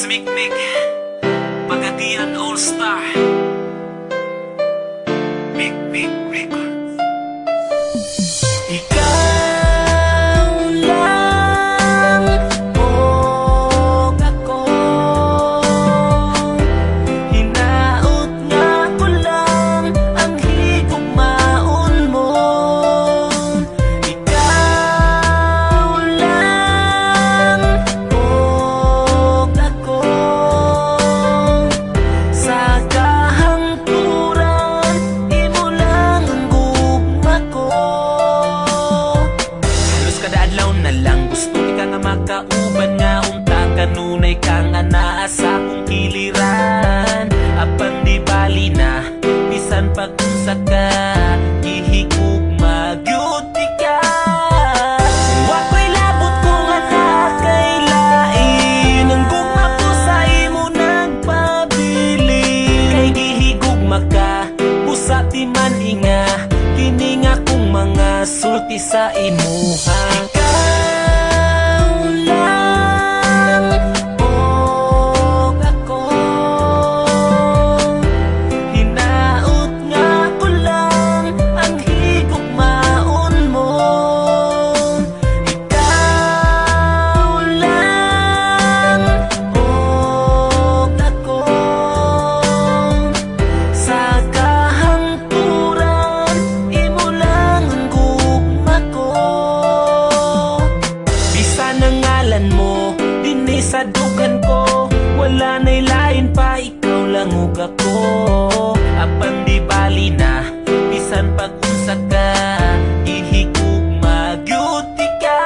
Mikmik Pagadian All-Star Mikmik Records. Ikaw lang o ako, hinaot nga ko lang ang higugmaon mo. Ikaw lang o ako, sa kahangturan imo lang ang gugma ko. Halos kada adlaw na lang gusto ka nga makauban nga unta kanunay kang anaa sa akong kiliran. Apan di bali na bisan pag-unsa ka gihigugma gyud ka. Wako'y labot ko nga nakailain ang gugma ko sa imo nagpabili. Kay gihigugma ka busa di man inga kini nga kong mga sulti sa imuha. Ikaw lang o ako, hinaot nga ko lang ang higugmaon mo. Ikaw lang o ako, sa kahangturan imo lang ang gugma ko. Bisan ang ngalan mo dinhi sa dugan ko, wala na'y lain pa, ikaw lang ug ako. Apan di bali na bisan pag-unsa ka gihigugma gyud ka.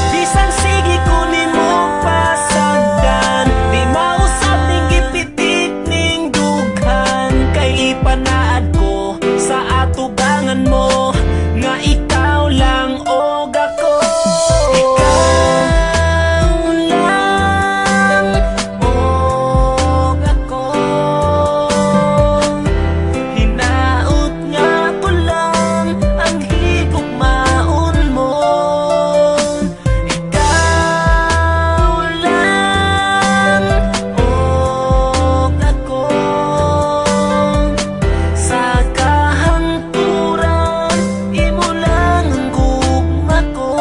Bisan sige ko nimo pasagdan, di mausap ning gipitik ning dughan. Kay ipanaad ko sa atubangan mo nga ikaw lang og ako. Ikaw lang og ako, hinaot nga ko lang ang higugmaon mo. Ikaw lang og ako, sa kahangturan imo lang ang gugma ko.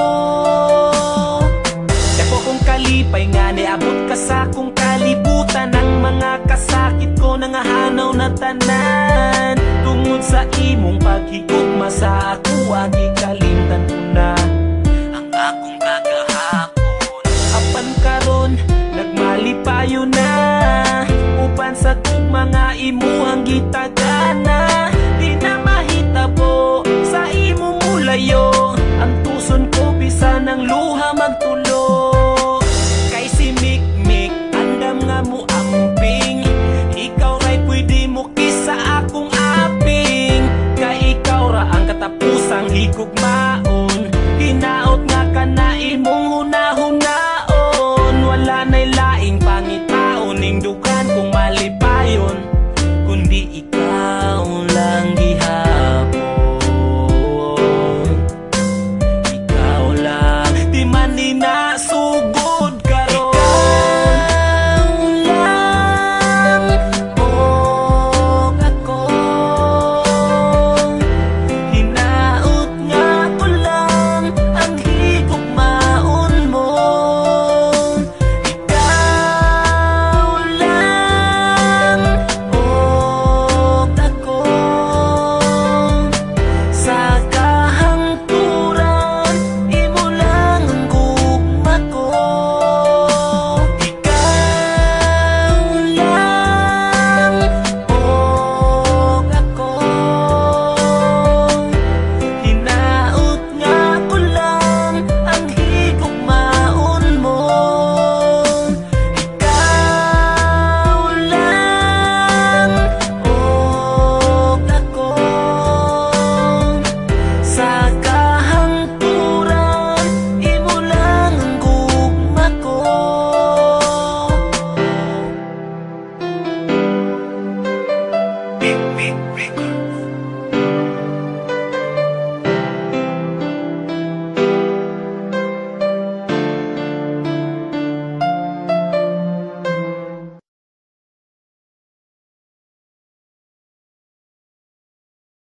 Dako kong kalipay nga niabot ka sa akong kalibutan. Ang mga kasakit ko nangahanaw na tanan tungod sa imong paghigugma sa ako. Gikalimtan ko na ang akong kagahapon. Apan karon nagmalipayo na uban sa tugma nga imuhang gitagana. Di na mahitabo sa imo mulayo ang tuson ko bisan ang luha magtulo. Kay si Mikmik andam nga mo amping, ikaw ra'y pwede mo kisa akong aping. Kay ikaw ra ang katapusang higugmaon, hinaot nga ka na imong